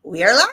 We are live.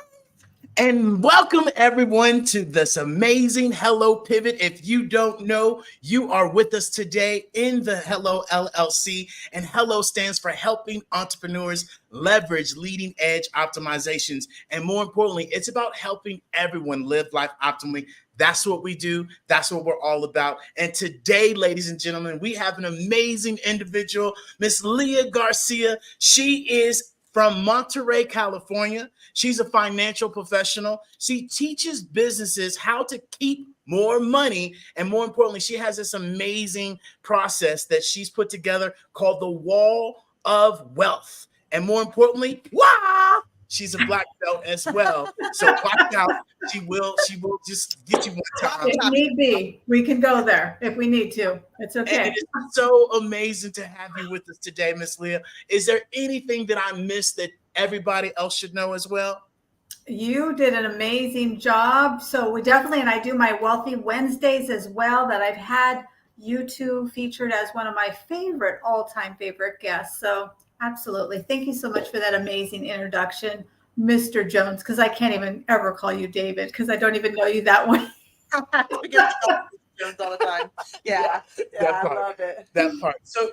And welcome everyone to this amazing Hello Pivot. If you don't know, you are with us today in the Hello LLC. And Hello stands for Helping Entrepreneurs Leverage Leading Edge Optimizations. And more importantly, it's about helping everyone live life optimally. That's what we do. That's what we're all about. And today, ladies and gentlemen, we have an amazing individual, Miss Leah Garcia. She is from Monterey, California. She's a financial professional. She teaches businesses how to keep more money. And more importantly, she has this amazing process that she's put together called the Wall of Wealth. And more importantly, wow, she's a black belt as well. So watch out. She will just get you one time. If need be, we can go there if we need to. It's And okay. it is so amazing to have you with us today, Miss Leah. Is there anything that I missed that everybody else should know as well? You did an amazing job. So we definitely, and I do my Wealthy Wednesdays as well, that I've had you two featured as one of my favorite, all-time favorite guests. So absolutely. Thank you so much for that amazing introduction, Mr. Jones, because I can't even ever call you David because I don't even know you that way. We get to call Jones all the time. Yeah, That I part. love it. That part. So,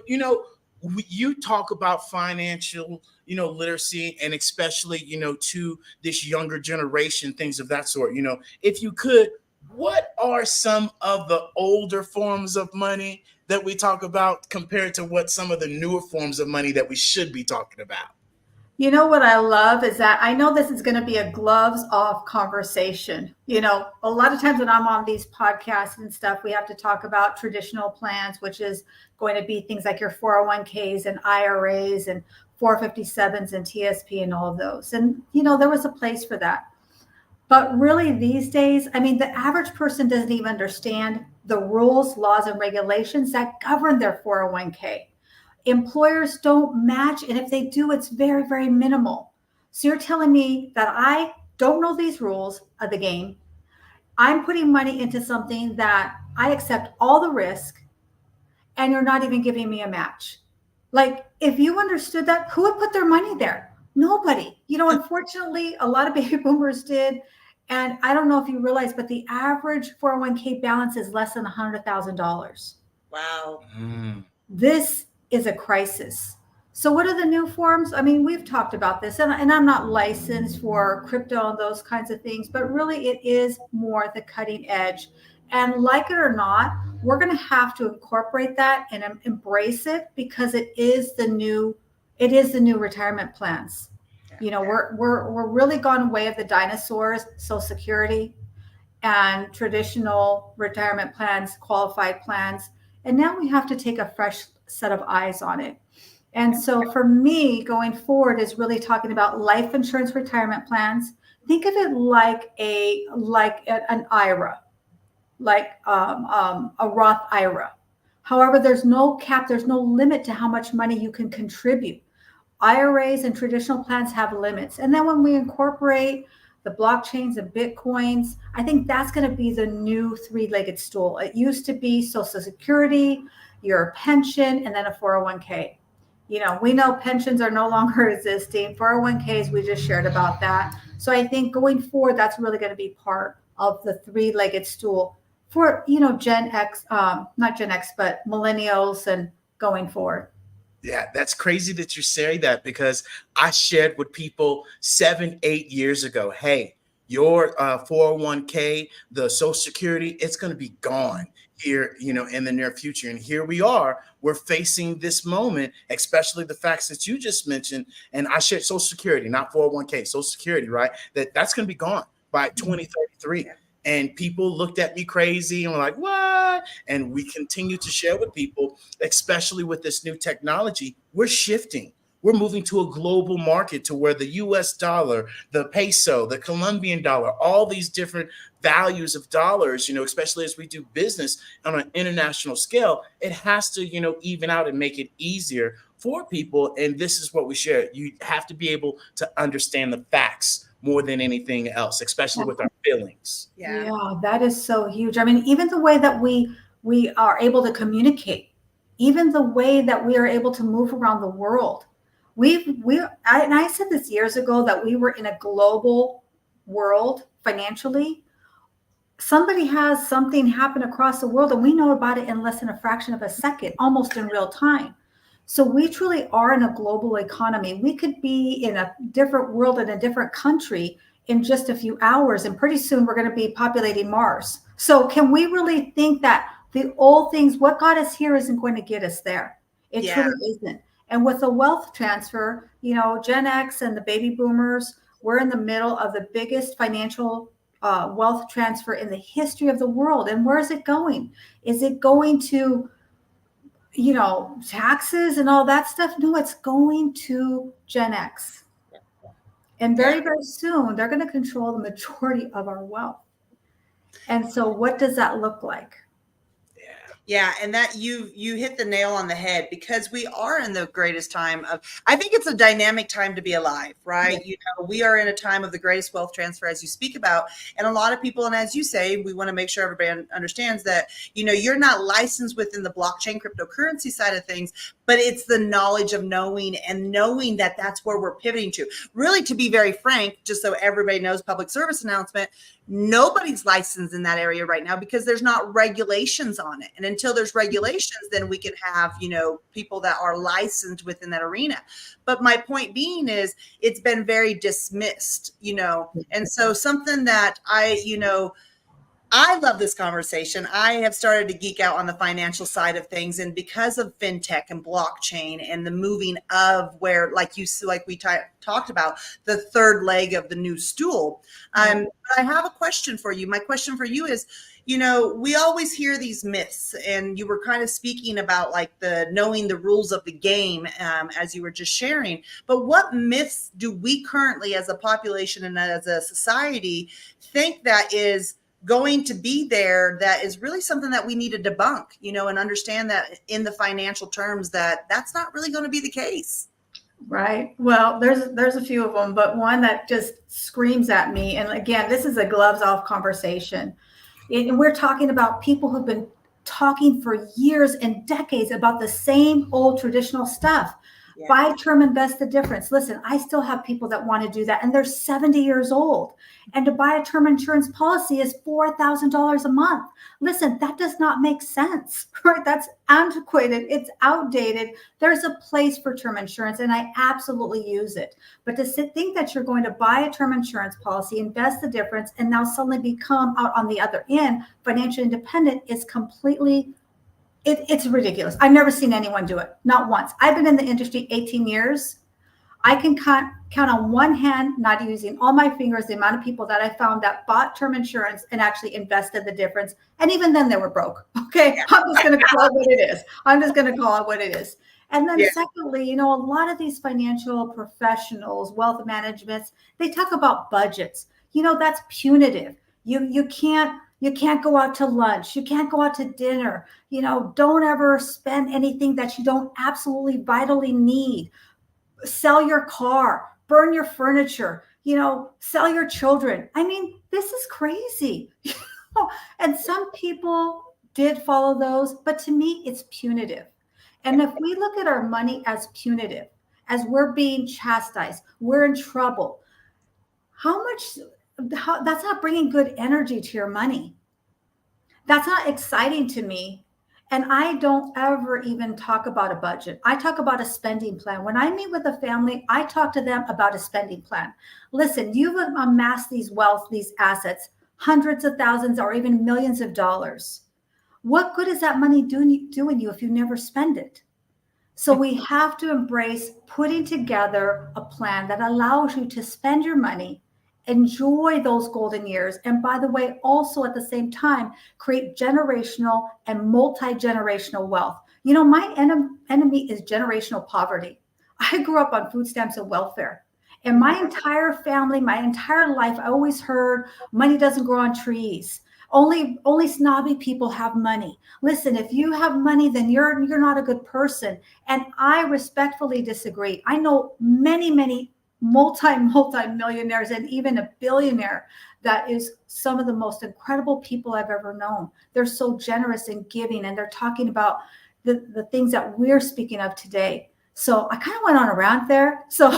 you talk about financial, literacy, and especially, to this younger generation, things of that sort. If you could, what are some of the older forms of money that we talk about compared to what some of the newer forms of money that we should be talking about? You know what I love is that I know this is going to be a gloves off conversation. A lot of times when I'm on these podcasts and stuff, we have to talk about traditional plans, which is going to be things like your 401ks and IRAs and 457s and TSP and all of those. And, there was a place for that. But really these days, I mean, the average person doesn't even understand the rules, laws, and regulations that govern their 401k. Employers don't match, and if they do, it's very, very minimal. So you're telling me that I don't know these rules of the game. I'm putting money into something that I accept all the risk, and you're not even giving me a match. Like, if you understood that, who would put their money there? Nobody. Unfortunately, a lot of baby boomers did. And I don't know if you realize, but the average 401k balance is less than $100,000. Wow. This is a crisis. So what are the new forms? I mean, we've talked about this, and I'm not licensed for crypto and those kinds of things, but really it is more the cutting edge. And like it or not, we're going to have to incorporate that and embrace it because it is the new retirement plans. We're really gone way of the dinosaurs, Social Security and traditional retirement plans, qualified plans. And now we have to take a fresh set of eyes on it. And so for me, going forward is really talking about life insurance retirement plans. Think of it like an IRA, like a Roth IRA. However, there's no cap, there's no limit to how much money you can contribute. IRAs and traditional plans have limits. And then when we incorporate the blockchains and Bitcoins, I think that's going to be the new three-legged stool. It used to be Social Security, your pension, and then a 401k. We know pensions are no longer existing. 401ks, we just shared about that. So I think going forward, that's really going to be part of the three-legged stool for, Gen X, not Gen X, but millennials and going forward. Yeah, that's crazy that you're saying that because I shared with people 7-8 years ago, hey, your 401k, the Social Security, it's going to be gone here, in the near future. And here we are, we're facing this moment, especially the facts that you just mentioned. And I shared Social Security, not 401k, Social Security, right? That's going to be gone by 2033. And people looked at me crazy and were like, what? And we continue to share with people, especially with this new technology, we're shifting. We're moving to a global market to where the US dollar, the peso, the Colombian dollar, all these different values of dollars, especially as we do business on an international scale, it has to, even out and make it easier for people. And this is what we share. You have to be able to understand the facts more than anything else, especially with our feelings. Yeah, that is so huge. I mean, even the way that we are able to communicate, even the way that we are able to move around the world. I said this years ago that we were in a global world financially. Somebody has something happen across the world and we know about it in less than a fraction of a second, almost in real time. So we truly are in a global economy. We could be in a different world in a different country in just a few hours, and pretty soon we're going to be populating Mars. So can we really think that the old things, what got us here, isn't going to get us there? It Yeah. truly isn't. And with the wealth transfer, Gen X and the baby boomers, we're in the middle of the biggest financial wealth transfer in the history of the world. And where is it going? Is it going to, taxes and all that stuff? No, it's going to Gen X. And very, very soon, they're going to control the majority of our wealth. And so what does that look like? Yeah, and that you hit the nail on the head, because we are in the greatest time of, I think it's a dynamic time to be alive, right? Yeah. We are in a time of the greatest wealth transfer, as you speak about. And a lot of people, and as you say, we want to make sure everybody understands that, you're not licensed within the blockchain cryptocurrency side of things, but it's the knowledge of knowing that that's where we're pivoting to. Really, to be very frank, just so everybody knows, public service announcement, nobody's licensed in that area right now because there's not regulations on it. And until there's regulations, then we can have, people that are licensed within that arena. But my point being is it's been very dismissed, and so something that I love this conversation. I have started to geek out on the financial side of things, and because of fintech and blockchain and the moving of where, like we talked about, the third leg of the new stool. I have a question for you. My question for you is, we always hear these myths, and you were kind of speaking about like the knowing the rules of the game, as you were just sharing. But what myths do we currently, as a population and as a society, think that is going to be there, that is really something that we need to debunk, and understand that in the financial terms that's not really going to be the case? Right. Well, there's a few of them, but one that just screams at me. And again, this is a gloves off conversation. And we're talking about people who've been talking for years and decades about the same old traditional stuff. Yeah. Buy term, invest the difference. Listen, I still have people that want to do that, and they're 70 years old. And to buy a term insurance policy is $4,000 a month. Listen, that does not make sense, right? That's antiquated. It's outdated. There's a place for term insurance, and I absolutely use it. But to think that you're going to buy a term insurance policy, invest the difference, and now suddenly become out on the other end financially independent is completely it's ridiculous. I've never seen anyone do it, not once. I've been in the industry 18 years. I can count on one hand, not using all my fingers, the amount of people that I found that bought term insurance and actually invested the difference. And even then they were broke. Okay. I'm just going to call it what it is. And then secondly, a lot of these financial professionals, wealth managements, they talk about budgets. That's punitive. You can't go out to lunch. You can't go out to dinner. Don't ever spend anything that you don't absolutely vitally need. Sell your car, burn your furniture, sell your children. I mean, this is crazy. And some people did follow those, but to me, it's punitive. And if we look at our money as punitive, as we're being chastised, we're in trouble, that's not bringing good energy to your money. That's not exciting to me. And I don't ever even talk about a budget. I talk about a spending plan. When I meet with a family, I talk to them about a spending plan. Listen, you've amassed these assets, hundreds of thousands or even millions of dollars. What good is that money doing you if you never spend it? So we have to embrace putting together a plan that allows you to spend your money, enjoy those golden years, and by the way, also at the same time, create generational and multi-generational wealth. My enemy is generational poverty. I grew up on food stamps and welfare. And my entire family, my entire life, I always heard money doesn't grow on trees. Only snobby people have money. Listen, if you have money, then you're not a good person. And I respectfully disagree. I know many multi-millionaires and even a billionaire that is some of the most incredible people I've ever known. They're so generous and giving, and they're talking about the things that we're speaking of today. So I kind of went on a rant there. So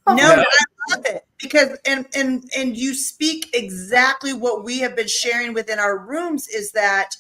No, No. but I love it because and you speak exactly what we have been sharing within our rooms is that,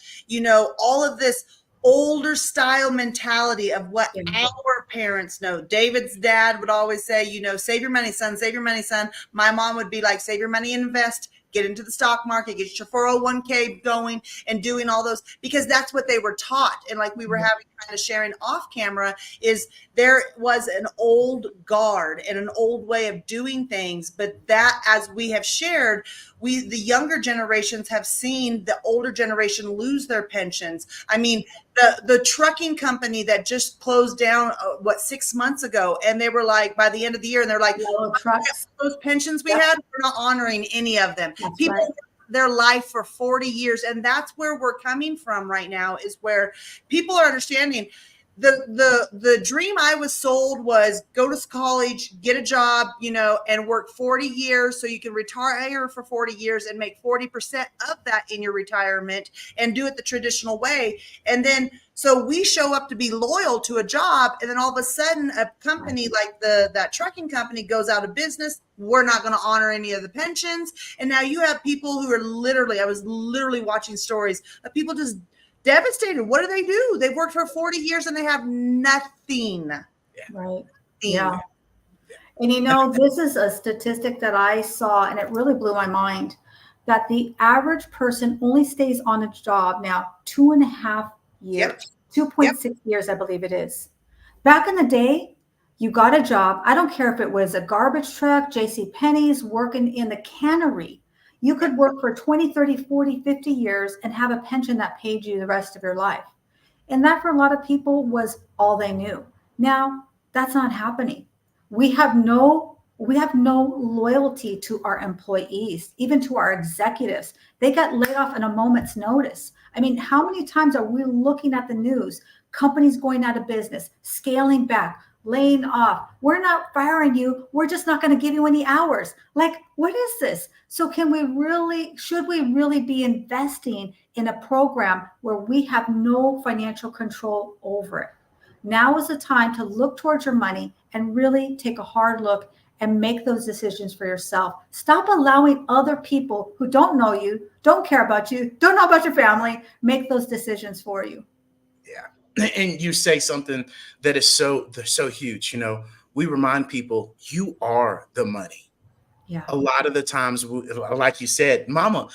all of this older style mentality of what our parents know. David's dad would always say, save your money, son, save your money, son. My mom would be like, save your money and invest, get into the stock market, get your 401k going and doing all those, because that's what they were taught. And like we were having kind of sharing off camera is there was an old guard and an old way of doing things. But that, as we have shared, the younger generations have seen the older generation lose their pensions. I mean, the trucking company that just closed down, 6 months ago, and they were like, by the end of the year, and they're like, yellow trucks. those pensions we had, we're not honoring any of them. That's People right. their life for 40 years. And that's where we're coming from right now, is where people are understanding the dream I was sold was go to college, get a job, and work 40 years so you can retire for 40 years and make 40% of that in your retirement and do it the traditional way. And then so we show up to be loyal to a job, and then all of a sudden a company like that trucking company goes out of business. We're not going to honor any of the pensions. And now you have people who are I was literally watching stories of people just devastated. What do? They've worked for 40 years and they have nothing. Right. Yeah. And this is a statistic that I saw, and it really blew my mind, that the average person only stays on a job now 2.5 years, 2.6 years, I believe it is. Back in the day, you got a job. I don't care if it was a garbage truck, J.C. Penney's, working in the cannery. You could work for 20, 30, 40, 50 years and have a pension that paid you the rest of your life. And that for a lot of people was all they knew. Now, that's not happening. We have no loyalty to our employees, even to our executives. They got laid off in a moment's notice. I mean, how many times are we looking at the news? Companies going out of business, scaling back, laying off. We're not firing you. We're just not going to give you any hours. Like, what is this? So should we really be investing in a program where we have no financial control over it? Now is the time to look towards your money and really take a hard look and make those decisions for yourself. Stop allowing other people who don't know you, don't care about you, don't know about your family, make those decisions for you. Yeah. And you say something that is so huge. We remind people, you are the money. Yeah. A lot of the times, like you said, mama,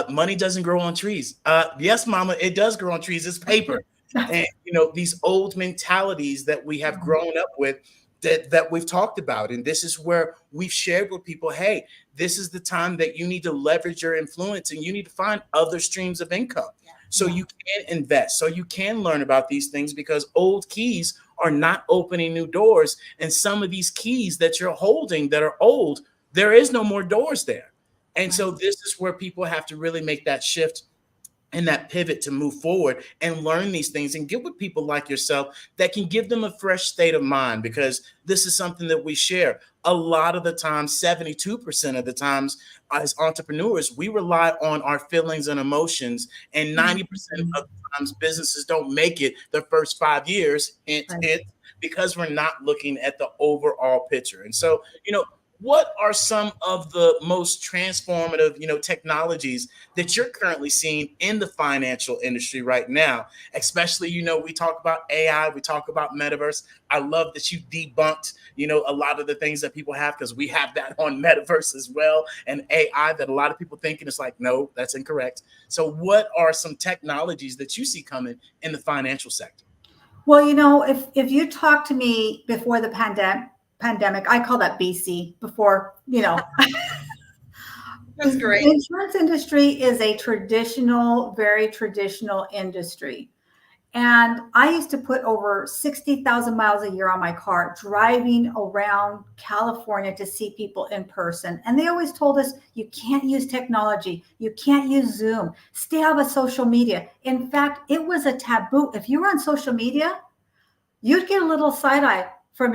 money doesn't grow on trees. Yes, mama, it does grow on trees. It's paper. And, these old mentalities that we have grown up with that we've talked about. And this is where we've shared with people, hey, this is the time that you need to leverage your influence and you need to find other streams of income. So you can invest, so you can learn about these things, because old keys are not opening new doors. And some of these keys that you're holding that are old, there is no more doors there. And so this is where people have to really make that shift and that pivot to move forward and learn these things and get with people like yourself that can give them a fresh state of mind, because this is something that we share. A lot of the time, 72% of the times as entrepreneurs, we rely on our feelings and emotions, and 90% of the times businesses don't make it the first 5 years because we're not looking at the overall picture. And so, what are some of the most transformative, technologies that you're currently seeing in the financial industry right now? Especially, we talk about AI, we talk about Metaverse. I love that you debunked, a lot of the things that people have, because we have that on Metaverse as well, and AI that a lot of people think, and it's like, no, that's incorrect. So what are some technologies that you see coming in the financial sector? Well, if you talk to me before the pandemic, I call that BC, before, That's great. The insurance industry is a very traditional industry. And I used to put over 60,000 miles a year on my car, driving around California to see people in person. And they always told us, you can't use technology. You can't use Zoom. Stay out of social media. In fact, it was a taboo. If you were on social media, you'd get a little side eye from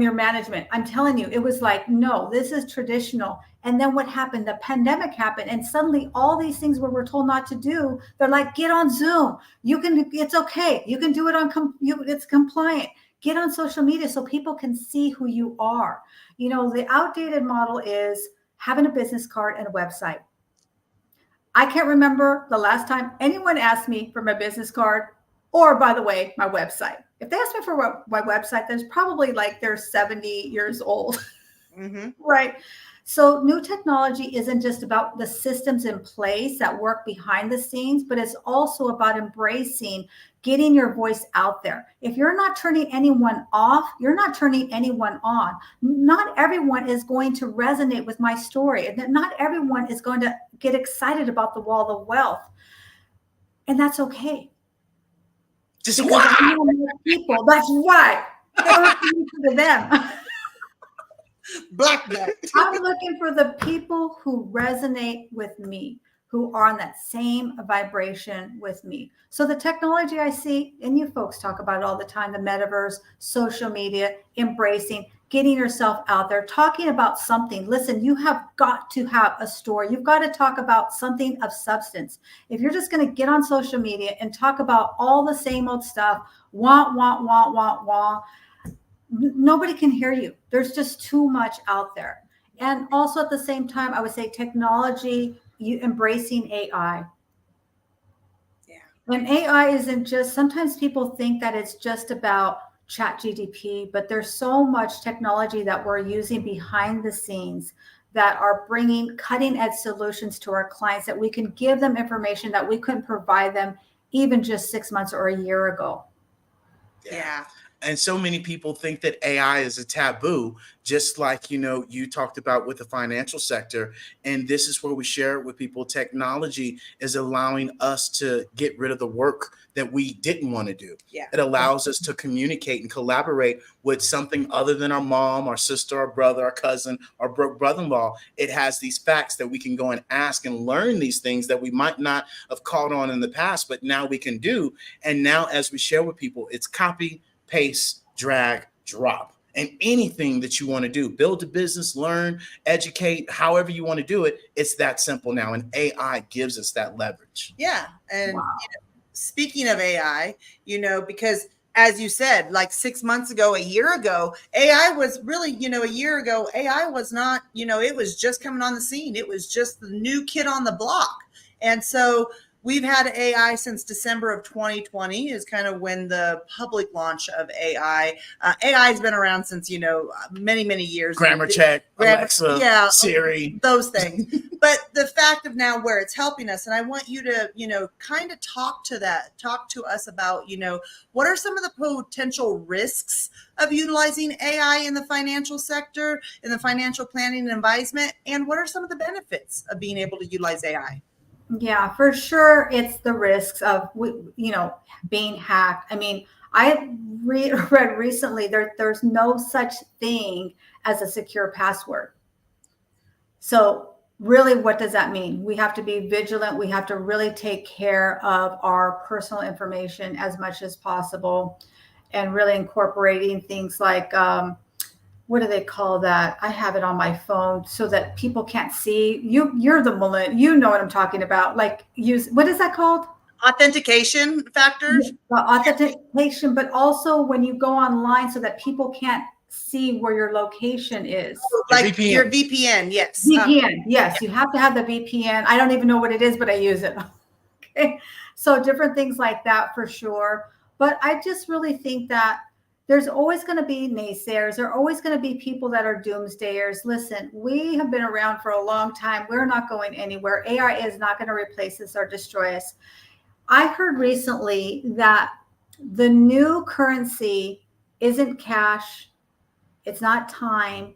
your management. I'm telling you, it was like, no, this is traditional. And then what happened? The pandemic happened, and suddenly all these things we were told not to do, they're like, get on Zoom. It's okay. You can do it it's compliant. Get on social media so people can see who you are. You know, the outdated model is having a business card and a website. I can't remember the last time anyone asked me for my business card or, by the way, my website. If they ask me for my website, there's probably like they're 70 years old. Mm-hmm. Right. So new technology isn't just about the systems in place that work behind the scenes, but it's also about embracing getting your voice out there. If you're not turning anyone off, you're not turning anyone on. Not everyone is going to resonate with my story, and not everyone is going to get excited about the wall of wealth. And that's okay. Just Because I know more people. That's right. I'm looking for them. Black belt. I'm looking for the people who resonate with me, who are on that same vibration with me. So the technology I see, and you folks talk about it all the time, the metaverse, social media, embracing, getting yourself out there, talking about something. Listen, you have got to have a story. You've got to talk about something of substance. If you're just going to get on social media and talk about all the same old stuff, wah, wah, wah, wah, wah, nobody can hear you. There's just too much out there. And also at the same time, I would say technology, you embracing AI. Yeah. And AI isn't just, sometimes people think that it's just about chat GDP, but there's so much technology that we're using behind the scenes that are bringing cutting edge solutions to our clients that we can give them information that we couldn't provide them even just 6 months or a year ago. Yeah. And so many people think that AI is a taboo, just like, you talked about with the financial sector. And this is where we share it with people. Technology is allowing us to get rid of the work that we didn't want to do. Yeah. It allows us to communicate and collaborate with something other than our mom, our sister, our brother, our cousin, our brother-in-law. It has these facts that we can go and ask and learn these things that we might not have caught on in the past, but now we can do. And now as we share with people, it's copy, paste, drag, drop. And anything that you want to do, build a business, learn, educate, however you want to do it, it's that simple now. And AI gives us that leverage. Yeah. And Wow. Speaking of AI, because as you said, like 6 months ago, a year ago, AI was really, a year ago, AI was not, it was just coming on the scene. It was just the new kid on the block. And so we've had AI since December of 2020 is kind of when the public launch of AI. AI has been around since, many, many years. Grammar check, Alexa, yeah, Siri. Those things. But the fact of now where it's helping us, and I want you to, kind of talk to us about, what are some of the potential risks of utilizing AI in the financial sector, in the financial planning and advisement, and what are some of the benefits of being able to utilize AI? Yeah, for sure. It's the risks of, being hacked. I mean, I read recently there's no such thing as a secure password. So really, what does that mean? We have to be vigilant. We have to really take care of our personal information as much as possible, and really incorporating things like, what do they call that? I have it on my phone so that people can't see you. You're the millennial. You know what I'm talking about. Like what is that called? Authentication factors. The authentication, but also when you go online so that people can't see where your location is. Like VPN. your VPN, yes. VPN, yes. You have to have the VPN. I don't even know what it is, but I use it. Okay. So different things like that for sure. But I just really think that there's always going to be naysayers. There are always going to be people that are doomsdayers. Listen, we have been around for a long time. We're not going anywhere. AI is not going to replace us or destroy us. I heard recently that the new currency isn't cash. It's not time.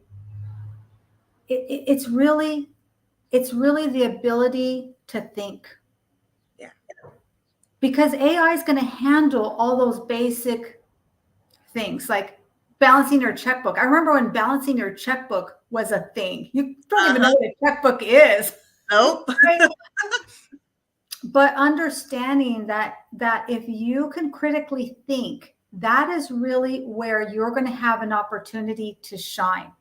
It's really the ability to think. Yeah. Because AI is going to handle all those basic things like balancing your checkbook. I remember when balancing your checkbook was a thing. You don't even know what a checkbook is. Nope. Right? But understanding that if you can critically think, that is really where you're going to have an opportunity to shine.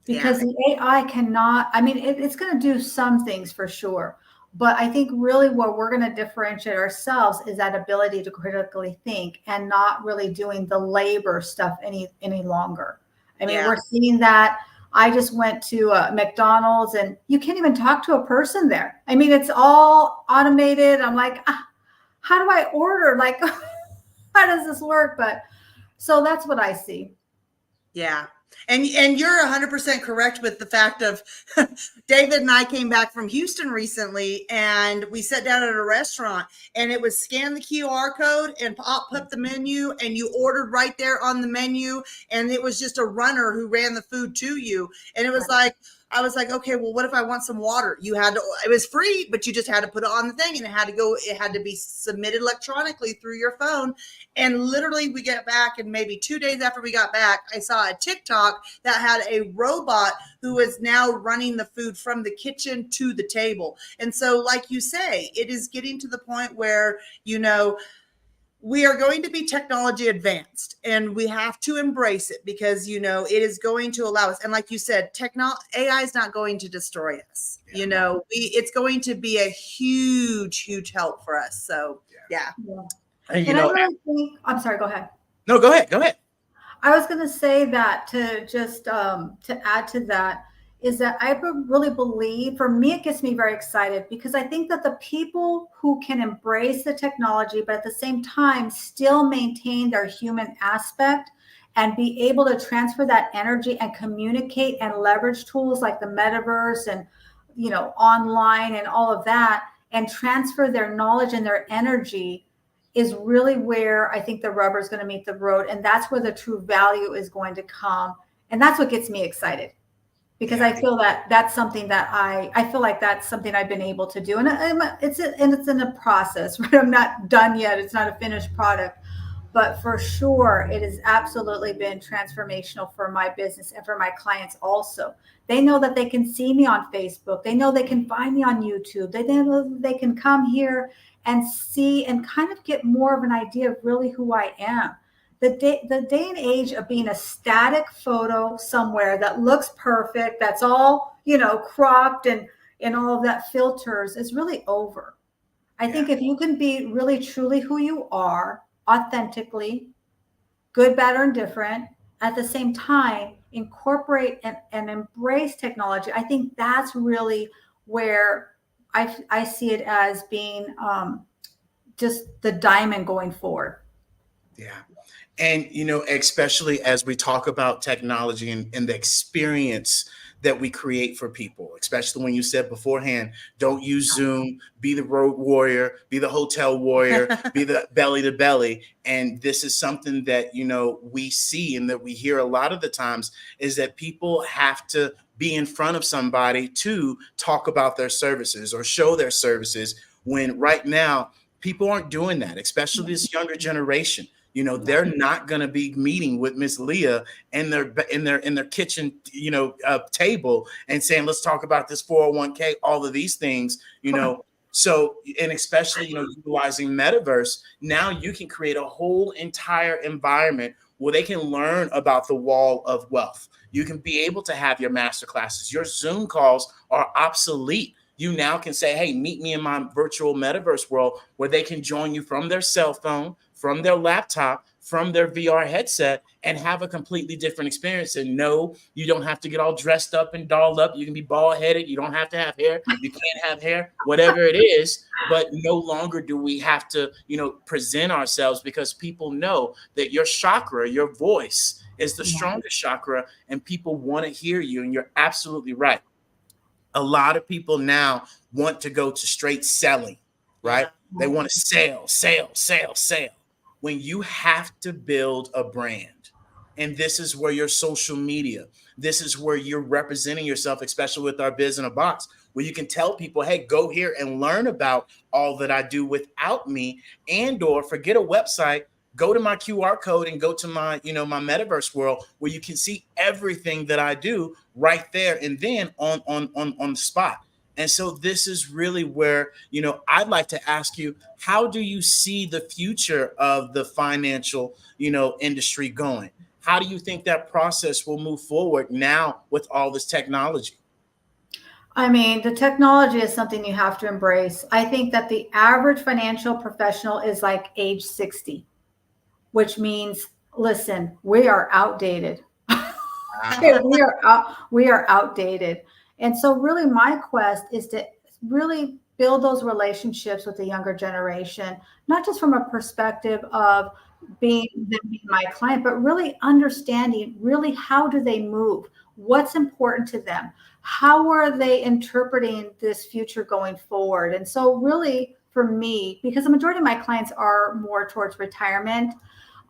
Because the AI cannot, I mean, it's going to do some things for sure, But I think really where we're going to differentiate ourselves is that ability to critically think and not really doing the labor stuff any longer. I mean, Yeah. we're seeing that. I just went to McDonald's and you can't even talk to a person there. I mean, it's all automated. I'm like, how do I order? Like, how does this work? But so that's what I see. Yeah. And you're 100% correct with the fact of David and I came back from Houston recently, and we sat down at a restaurant, and it was scan the QR code and pop up the menu, and you ordered right there on the menu, and it was just a runner who ran the food to you. And it was like, I was like, okay, well, what if I want some water? You had to, it was free, but you just had to put it on the thing, and it had to be submitted electronically through your phone. And literally we get back, and maybe 2 days after we got back, I saw a TikTok that had a robot who is now running the food from the kitchen to the table. And so, like you say, it is getting to the point where, we are going to be technology advanced, and we have to embrace it because, it is going to allow us. And like you said, AI is not going to destroy us. It's going to be a huge, huge help for us. So, yeah. And I really think, I'm sorry, go ahead. No, go ahead. I was going to say that to just to add to that is that I really believe, for me, it gets me very excited because I think that the people who can embrace the technology, but at the same time still maintain their human aspect and be able to transfer that energy and communicate and leverage tools like the metaverse and, online and all of that, and transfer their knowledge and their energy is really where I think the rubber is going to meet the road. And that's where the true value is going to come. And that's what gets me excited. Because I feel that that's something that I feel like that's something I've been able to do. And it's in a process, right? I'm not done yet. It's not a finished product. But for sure, it has absolutely been transformational for my business and for my clients also. They know that they can see me on Facebook. They know they can find me on YouTube. They know they can come here and see and kind of get more of an idea of really who I am. The day and age of being a static photo somewhere that looks perfect, that's all, cropped and all of that filters is really over. I think if you can be really truly who you are, authentically, good, bad, or indifferent, at the same time, incorporate and embrace technology, I think that's really where I see it as being just the diamond going forward. Yeah. And, especially as we talk about technology and the experience that we create for people, especially when you said beforehand, don't use Zoom, be the road warrior, be the hotel warrior, be the belly to belly. And this is something that, we see and that we hear a lot of the times is that people have to be in front of somebody to talk about their services or show their services, when right now people aren't doing that, especially this younger generation. They're not going to be meeting with Miss Leah in their kitchen, table and saying, let's talk about this 401k, all of these things, So, and especially, utilizing Metaverse, now you can create a whole entire environment where they can learn about the wall of wealth. You can be able to have your master classes. Your Zoom calls are obsolete. You now can say, hey, meet me in my virtual metaverse world, where they can join you from their cell phone, from their laptop, from their VR headset, and have a completely different experience. And no, you don't have to get all dressed up and dolled up. You can be bald headed. You don't have to have hair. You can't have hair, whatever it is. But no longer do we have to, present ourselves, because people know that your chakra, your voice, is the strongest chakra, and people want to hear you. And you're absolutely right. A lot of people now want to go to straight selling, right? Yeah. They want to sell. When you have to build a brand, and this is where your social media, this is where you're representing yourself, especially with our Biz in a Box, where you can tell people, hey, go here and learn about all that I do without me, and or forget a website, go to my QR code and go to my, my metaverse world, where you can see everything that I do right there and then on the spot. And so this is really where, I'd like to ask you, how do you see the future of the financial, industry going? How do you think that process will move forward now with all this technology? I mean, the technology is something you have to embrace. I think that the average financial professional is like age 60, which means, listen, we are outdated. Okay, we are outdated. And so really my quest is to really build those relationships with the younger generation, not just from a perspective of being them being my client, but really understanding really how do they move? What's important to them? How are they interpreting this future going forward? And so really for me, because the majority of my clients are more towards retirement,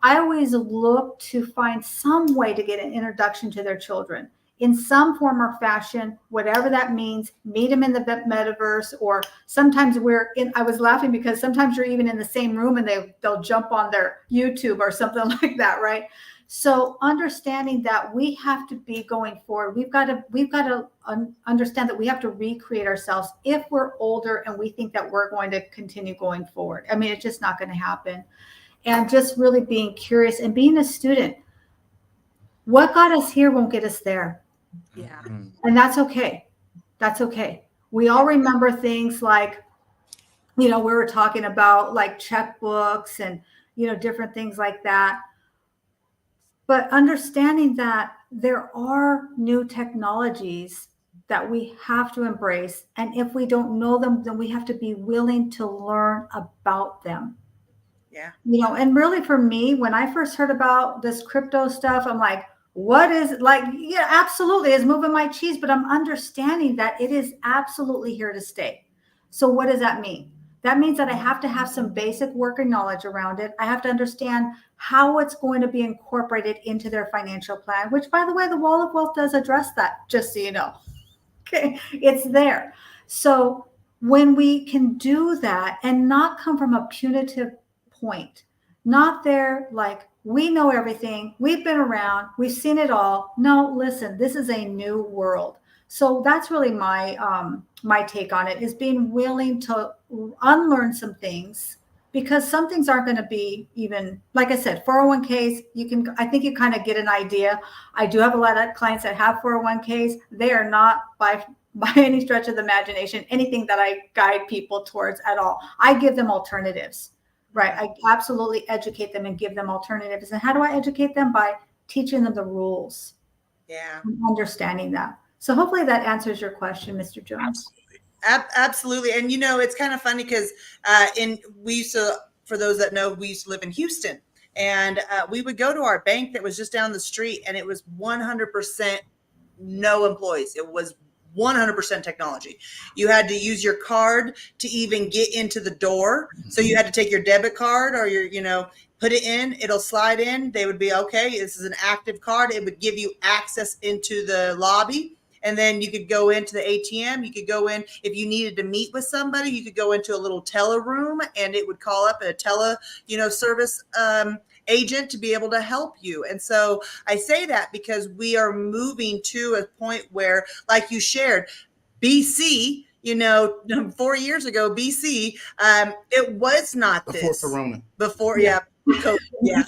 I always look to find some way to get an introduction to their children in some form or fashion, whatever that means. Meet them in the metaverse, or sometimes we're in. I was laughing because sometimes you're even in the same room and they'll jump on their YouTube or something like that, right? So understanding that we have to be going forward, we've got to understand that we have to recreate ourselves if we're older and we think that we're going to continue going forward. I mean, it's just not going to happen. And just really being curious and being a student. What got us here won't get us there. Yeah. And that's okay. That's okay. We all remember things like, we were talking about like checkbooks and, different things like that. But understanding that there are new technologies that we have to embrace. And if we don't know them, then we have to be willing to learn about them. Yeah. And really for me, when I first heard about this crypto stuff, I'm like, what is it? Like, yeah, absolutely, it's moving my cheese, but I'm understanding that it is absolutely here to stay. So what does that mean? That means that I have to have some basic working knowledge around it. I have to understand how it's going to be incorporated into their financial plan, which, by the way, the Wall of Wealth does address that, just so you know. Okay, it's there. So when we can do that and not come from a punitive point, not there like we know everything, we've been around, we've seen it all. No, listen, this is a new world. So that's really my take on it, is being willing to unlearn some things, because some things aren't going to be, even like I said, 401ks, I think you kind of get an idea. I do have a lot of clients that have 401ks. They are not by any stretch of the imagination anything that I guide people towards at all. I give them alternatives. Right. I absolutely educate them and give them alternatives. And how do I educate them? By teaching them the rules. Yeah. And understanding that. So hopefully that answers your question, Mr. Jones. Absolutely. And, it's kind of funny because we used to, for those that know, we used to live in Houston, and we would go to our bank that was just down the street, and it was 100% no employees. It was 100% technology. You had to use your card to even get into the door. So you had to take your debit card or your, put it in, it'll slide in. They would be, okay, this is an active card. It would give you access into the lobby. And then you could go into the ATM. You could go in, if you needed to meet with somebody, you could go into a little tele room, and it would call up a tele, service agent to be able to help you. And so I say that because we are moving to a point where, like you shared, BC, 4 years ago, BC, it was not Before this. Corona. Before, yeah. COVID, yeah.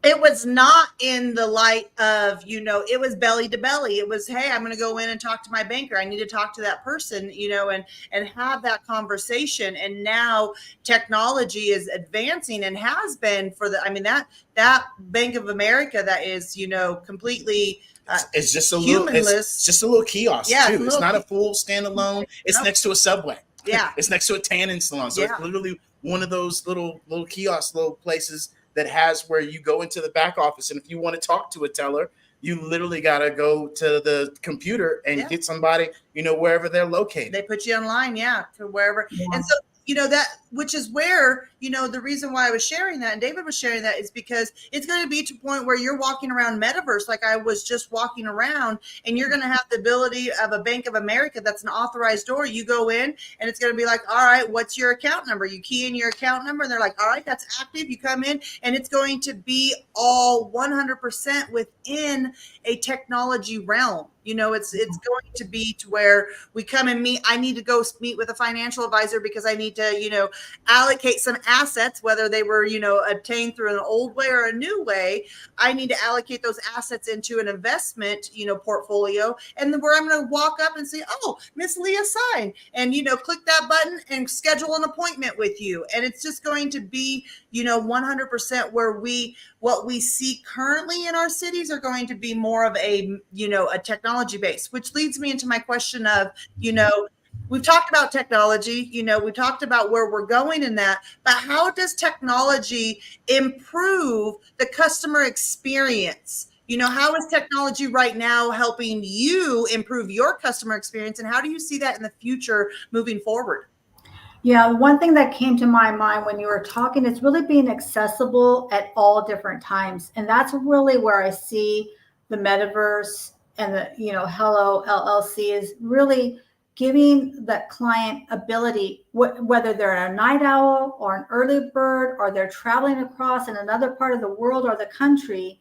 It was not in the light of, it was belly to belly. It was, hey, I'm going to go in and talk to my banker. I need to talk to that person, and have that conversation. And now technology is advancing and has been for that Bank of America that is, completely it's just a humanless. Little, it's just a little kiosk too. It's not a full standalone. It's next to a Subway. Yeah. It's next to a tanning salon. So it's literally one of those little kiosks, little places that has where you go into the back office, and if you want to talk to a teller, you literally got to go to the computer and get somebody, wherever they're located. They put you online, to wherever. Yeah. And so, that, which is where, the reason why I was sharing that and David was sharing that is because it's going to be to a point where you're walking around Metaverse like I was just walking around, and you're going to have the ability of a Bank of America that's an authorized door. You go in and it's going to be like, all right, what's your account number? You key in your account number and they're like, all right, that's active. You come in and it's going to be all 100% within a technology realm. It's going to be to where we come and meet. I need to go meet with a financial advisor because I need to, allocate some assets, whether they were, obtained through an old way or a new way. I need to allocate those assets into an investment, portfolio. And then where I'm going to walk up and say, oh, Miss Leah signed, and, click that button and schedule an appointment with you. And it's just going to be, 100% where what we see currently in our cities are going to be more of a technology base, which leads me into my question of, we've talked about technology, we talked about where we're going in that, but how does technology improve the customer experience? How is technology right now helping you improve your customer experience, and how do you see that in the future moving forward? Yeah, one thing that came to my mind when you were talking is really being accessible at all different times. And that's really where I see the metaverse and the, Hello LLC is really giving the client ability, whether they're a night owl or an early bird, or they're traveling across in another part of the world or the country,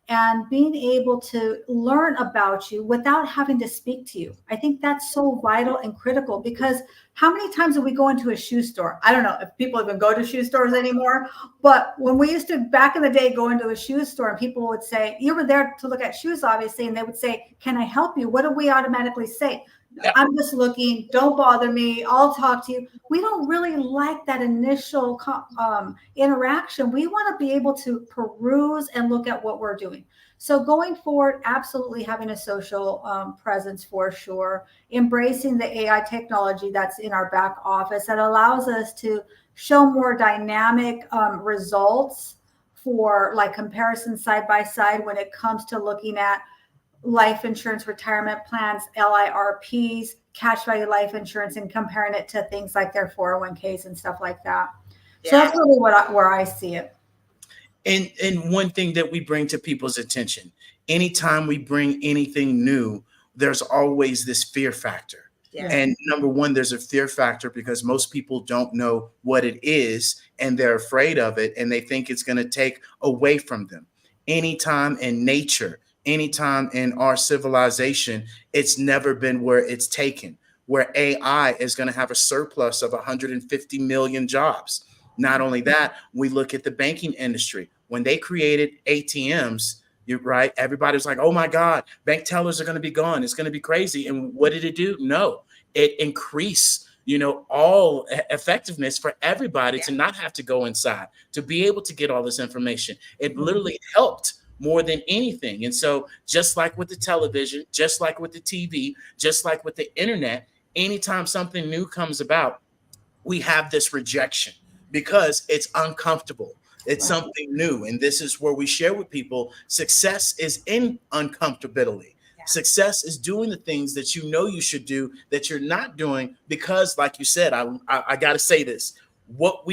and being able to learn about you without having to speak to you. I think that's so vital and critical, because how many times do we go into a shoe store? I don't know if people even go to shoe stores anymore, but when we used to, back in the day, go into a shoe store and people would say, you were there to look at shoes, obviously, and they would say, can I help you? What do we automatically say? Yeah. I'm just looking, don't bother me, I'll talk to you. We don't really like that initial interaction. We want to be able to peruse and look at what we're doing. So going forward, absolutely having a social presence for sure, embracing the AI technology that's in our back office that allows us to show more dynamic results for like comparison side by side when it comes to looking at life insurance, retirement plans, LIRPs, cash value life insurance, and comparing it to things like their 401ks and stuff like that. Yeah. So that's really where I see it. And one thing that we bring to people's attention, anytime we bring anything new, there's always this fear factor. Yeah. And number one, there's a fear factor because most people don't know what it is and they're afraid of it and they think it's going to take away from them. Anytime in nature, anytime in our civilization, it's never been where it's taken, where AI is going to have a surplus of 150 million jobs. Not only that, we look at the banking industry. When they created ATMs, you're right, everybody was like, oh my God, bank tellers are going to be gone. It's going to be crazy. And what did it do? No, it increased, all effectiveness for everybody to not have to go inside, to be able to get all this information. It literally helped more than anything. And so just like with the television, just like with the TV, just like with the internet, anytime something new comes about, we have this rejection because it's uncomfortable. It's something new. And this is where we share with people, success is in uncomfortability. Yeah. Success is doing the things that you know you should do that you're not doing because, like you said, I got to say this, what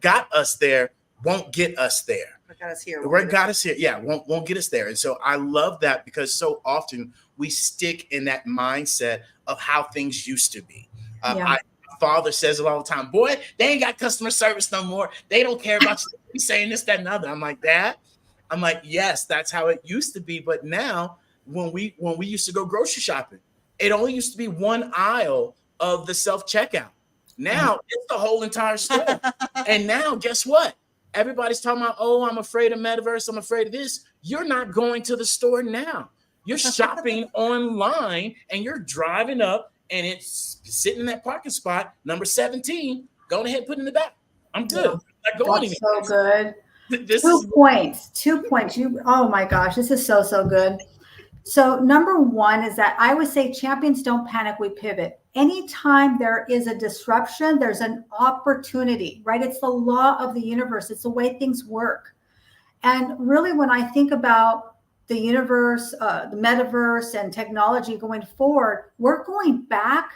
got us there won't get us there. What got us here, yeah, won't get us there. And so I love that because so often we stick in that mindset of how things used to be. My father says it all the time, boy, they ain't got customer service no more. They don't care about you saying this, that, and other. I'm like, Dad, yes, that's how it used to be. But now when we used to go grocery shopping, it only used to be one aisle of the self-checkout. Now it's the whole entire store. And now guess what? Everybody's talking about, oh, I'm afraid of Metaverse. I'm afraid of this. You're not going to the store now. You're shopping online and you're driving up and it's sitting in that parking spot, number 17. Go ahead and put it in the back. I'm good. Yeah. Not going anywhere. So good. Two points. Oh my gosh, this is so good. So number one is that I would say champions don't panic, we pivot. Anytime there is a disruption, there's an opportunity, right? It's the law of the universe. It's the way things work. And really, when I think about the universe, the metaverse and technology going forward, we're going back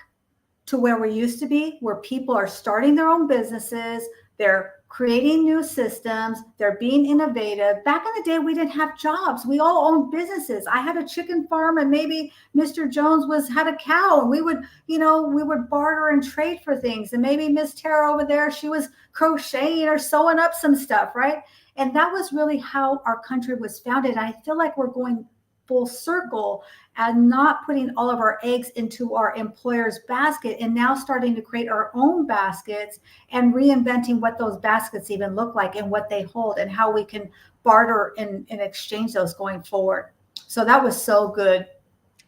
to where we used to be, where people are starting their own businesses. They're creating new systems. They're being innovative. Back in the day, we didn't have jobs. We all owned businesses. I had a chicken farm and maybe Mr. Jones had a cow and we would barter and trade for things. And maybe Miss Tara over there, she was crocheting or sewing up some stuff, right? And that was really how our country was founded. I feel like we're going full circle and not putting all of our eggs into our employer's basket, and now starting to create our own baskets and reinventing what those baskets even look like and what they hold and how we can barter and exchange those going forward. So that was so good.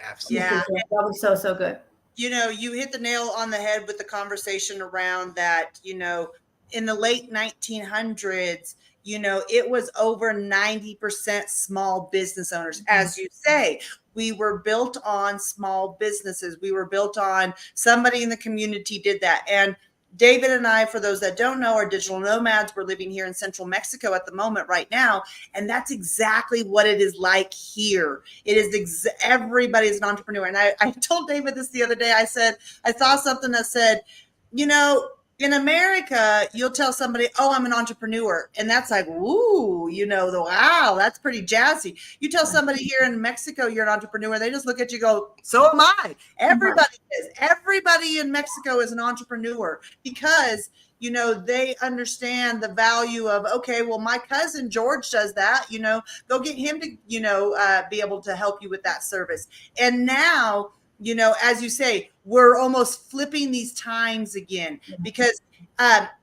Absolutely. Yeah. That was so, so good. You know, you hit the nail on the head with the conversation around that, you know, in the late 1900s, you know, it was over 90% small business owners. As you say, we were built on small businesses. We were built on somebody in the community did that. And David and I, for those that don't know, are digital nomads. We're living here in central Mexico at the moment right now. And that's exactly what it is like here. It is everybody's an entrepreneur. And I told David this the other day. I said, I saw something that said, you know, in America, you'll tell somebody, oh, I'm an entrepreneur. And that's like, ooh, you know, wow, that's pretty jazzy. You tell somebody here in Mexico you're an entrepreneur, they just look at you and go, so am I. Everybody is. Everybody in Mexico is an entrepreneur because, you know, they understand the value of, okay, well, my cousin George does that, you know, go get him to, you know, be able to help you with that service. And now, you know, as you say, we're almost flipping these times again because,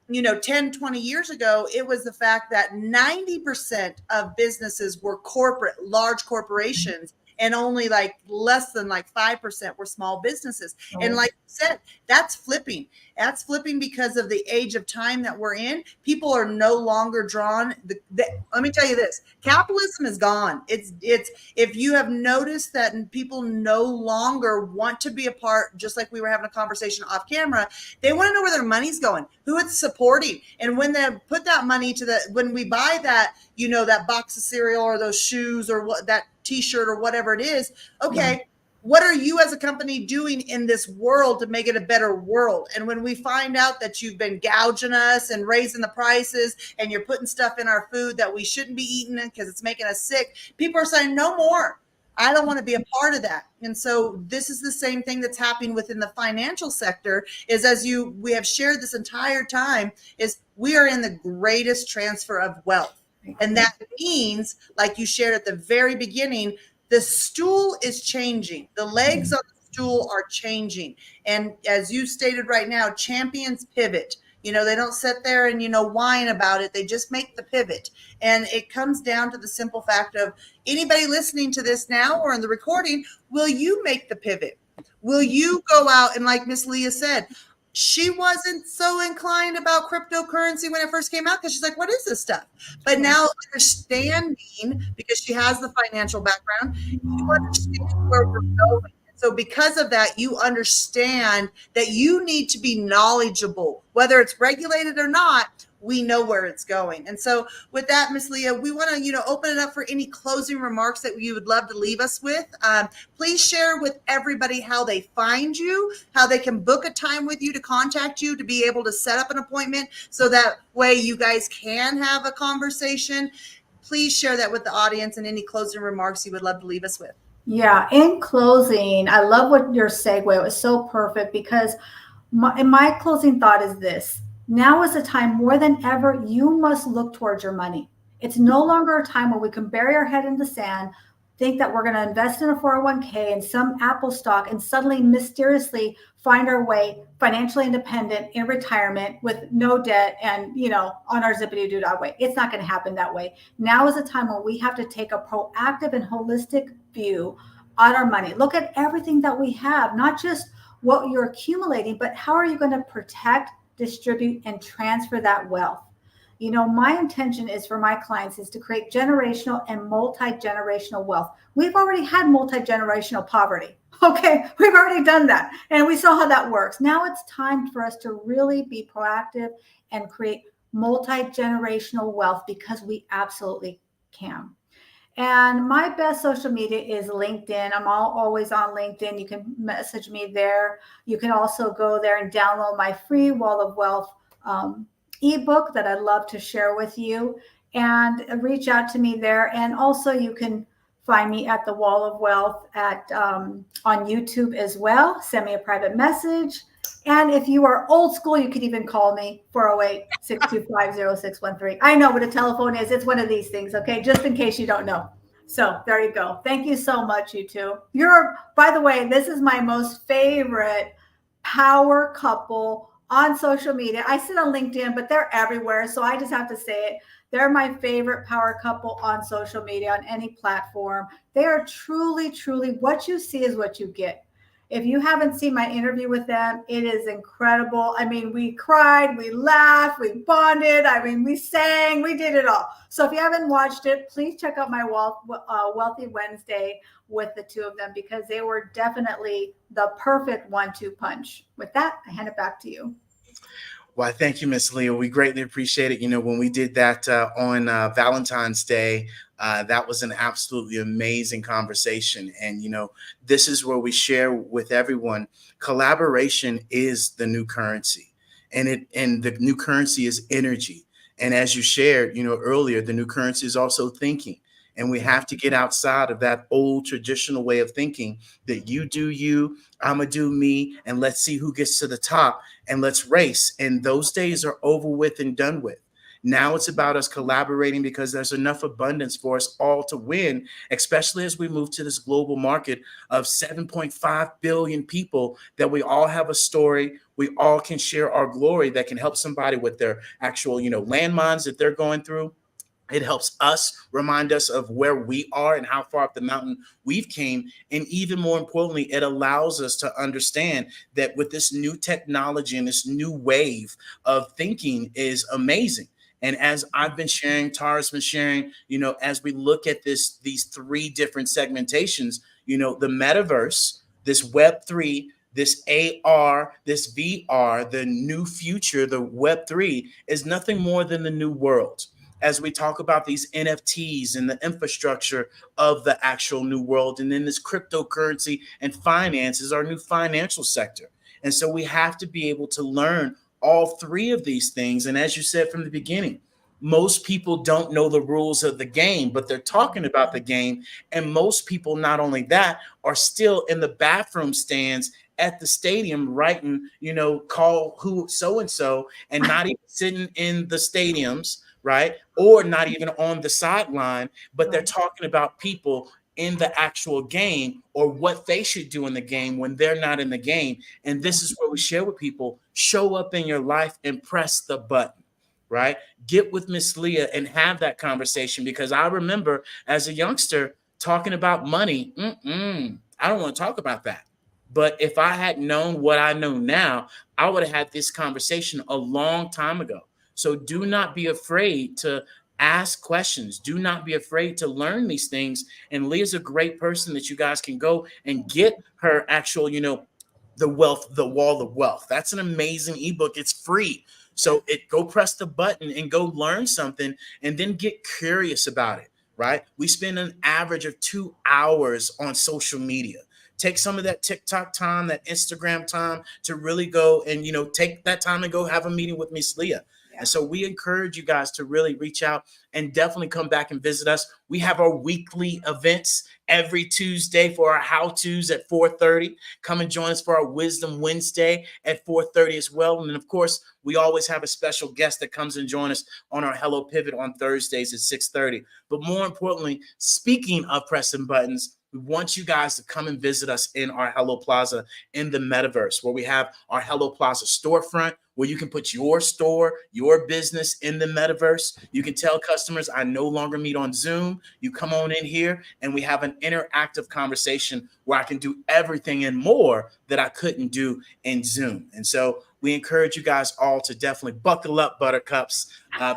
you know, 10, 20 years ago, it was the fact that 90% of businesses were corporate, large corporations, and only like less than like 5% were small businesses. Oh. And like you said, that's flipping. That's flipping because of the age of time that we're in. People are no longer drawn. Let me tell you this, capitalism is gone. It's if you have noticed that people no longer want to be a part, just like we were having a conversation off camera, they want to know where their money's going, who it's supporting. And when they put that money to when we buy that, you know, that box of cereal or those shoes or what that t-shirt or whatever it is, okay, what are you as a company doing in this world to make it a better world? And when we find out that you've been gouging us and raising the prices and you're putting stuff in our food that we shouldn't be eating because it's making us sick, people are saying no more. I don't want to be a part of that. And so this is the same thing that's happening within the financial sector is we have shared this entire time is we are in the greatest transfer of wealth. And that means, like you shared at the very beginning, the stool is changing. The legs on the stool are changing. And as you stated right now, champions pivot. You know, they don't sit there and, you know, whine about it. They just make the pivot. And it comes down to the simple fact of anybody listening to this now or in the recording, will you make the pivot? Will you go out and, like Miss Leah said, she wasn't so inclined about cryptocurrency when it first came out because she's like, what is this stuff? But now understanding, because she has the financial background, you understand where we're going. So because of that, you understand that you need to be knowledgeable, whether it's regulated or not. We know where it's going. And so with that, Miss Leah, we want to, you know, open it up for any closing remarks that you would love to leave us with. Please share with everybody how they find you, how they can book a time with you to contact you, to be able to set up an appointment so that way you guys can have a conversation. Please share that with the audience and any closing remarks you would love to leave us with. Yeah. In closing, I love what your segue was so perfect because my closing thought is this. Now is the time more than ever, you must look towards your money. It's no longer a time where we can bury our head in the sand, think that we're going to invest in a 401k and some Apple stock and suddenly mysteriously find our way financially independent in retirement with no debt and, you know, on our zippity-doo-dah way. It's not going to happen that way. Now is a time when we have to take a proactive and holistic view on our money. Look at everything that we have, not just what you're accumulating, but how are you going to protect, distribute, and transfer that wealth? You know, my intention is for my clients is to create generational and multi-generational wealth. We've already had multi-generational poverty. Okay, we've already done that. And we saw how that works. Now it's time for us to really be proactive and create multi-generational wealth because we absolutely can. And my best social media is LinkedIn. I'm always on LinkedIn. You can message me there. You can also go there and download my free Wall of Wealth ebook that I'd love to share with you, and reach out to me there. And also you can find me at the Wall of Wealth on YouTube as well. Send me a private message. And if you are old school, you could even call me 408-625-0613. I know what a telephone is. It's one of these things, okay? Just in case you don't know. So there you go. Thank you so much, you two. You're, by the way, this is my most favorite power couple on social media. I sit on LinkedIn, but they're everywhere. So I just have to say it. They're my favorite power couple on social media, on any platform. They are truly, truly, what you see is what you get. If you haven't seen my interview with them, it is incredible. I mean, we cried, we laughed, we bonded. I mean, we sang, we did it all. So if you haven't watched it, please check out my Wealthy Wednesday with the two of them, because they were definitely the perfect 1-2 punch. With that, I hand it back to you. Well, thank you, Miss Leah. We greatly appreciate it. When we did that on Valentine's Day, that was an absolutely amazing conversation. And, this is where we share with everyone, collaboration is the new currency, and the new currency is energy. And as you shared, earlier, the new currency is also thinking. And we have to get outside of that old traditional way of thinking that you do you, I'm going to do me, and let's see who gets to the top and let's race. And those days are over with and done with. Now it's about us collaborating, because there's enough abundance for us all to win, especially as we move to this global market of 7.5 billion people, that we all have a story. We all can share our glory that can help somebody with their actual, landmines that they're going through. It helps us remind us of where we are and how far up the mountain we've came. And even more importantly, it allows us to understand that with this new technology and this new wave of thinking is amazing. And as I've been sharing, Tara's been sharing, as we look at these three different segmentations, the metaverse, this Web3, this AR, this VR, the new future, the Web3 is nothing more than the new world. As we talk about these NFTs and the infrastructure of the actual new world, and then this cryptocurrency and finance is our new financial sector. And so we have to be able to learn all three of these things. And as you said from the beginning, most people don't know the rules of the game, but they're talking about the game. And most people, not only that, are still in the bathroom stands at the stadium writing, call who so-and-so, and not even sitting in the stadiums, right? Or not even on the sideline, but they're talking about people in the actual game, or what they should do in the game when they're not in the game. And this is where we share with people, show up in your life and press the button, right? Get with Miss Leah and have that conversation, because I remember as a youngster talking about money. I don't want to talk about that. But if I had known what I know now, I would have had this conversation a long time ago. So do not be afraid to ask questions. Do not be afraid to learn these things. And Leah's a great person that you guys can go and get her actual, the Wall of Wealth. That's an amazing ebook. It's free. So go press the button and go learn something, and then get curious about it, right? We spend an average of 2 hours on social media. Take some of that TikTok time, that Instagram time, to really go and, take that time and go have a meeting with Miss Leah. And so we encourage you guys to really reach out and definitely come back and visit us. We have our weekly events every Tuesday for our how-tos at 4:30. Come and join us for our Wisdom Wednesday at 4:30 as well. And then, of course, we always have a special guest that comes and join us on our Hello Pivot on Thursdays at 6:30. But more importantly, speaking of pressing buttons, we want you guys to come and visit us in our Hello Plaza in the Metaverse, where we have our Hello Plaza storefront, where you can put your store, your business in the Metaverse. You can tell customers, I no longer meet on Zoom. You come on in here and we have an interactive conversation where I can do everything and more that I couldn't do in Zoom. And so we encourage you guys all to definitely buckle up, buttercups,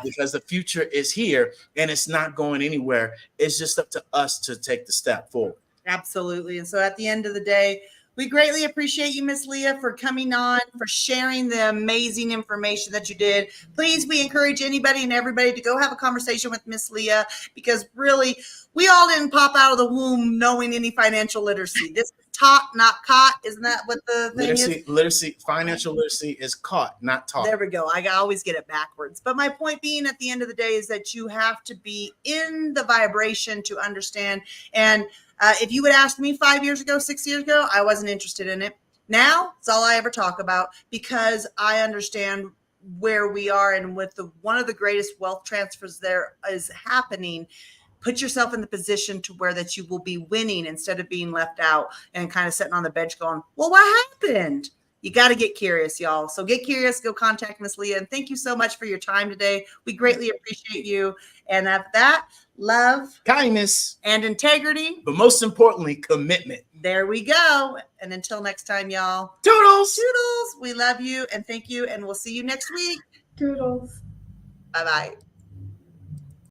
because the future is here and it's not going anywhere. It's just up to us to take the step forward. Absolutely. And so at the end of the day, we greatly appreciate you, Miss Leah, for coming on, for sharing the amazing information that you did. Please, we encourage anybody and everybody to go have a conversation with Miss Leah, because really, we all didn't pop out of the womb knowing any financial literacy. This is taught, not caught. Isn't that what the thing is? Financial literacy is caught, not taught. There we go. I always get it backwards. But my point being, at the end of the day, is that you have to be in the vibration to understand. And if you would ask me 5 years ago, 6 years ago, I wasn't interested in it. Now it's all I ever talk about, because I understand where we are, and with one of the greatest wealth transfers there is happening. put yourself in the position to where that you will be winning instead of being left out and kind of sitting on the bench going, well, what happened? You got to get curious, y'all. So get curious, go contact Miss Leah. And thank you so much for your time today. We greatly appreciate you. And at that, love, kindness, and integrity. But most importantly, commitment. There we go. And until next time, y'all. Toodles. Toodles. We love you and thank you. And we'll see you next week. Toodles. Bye-bye.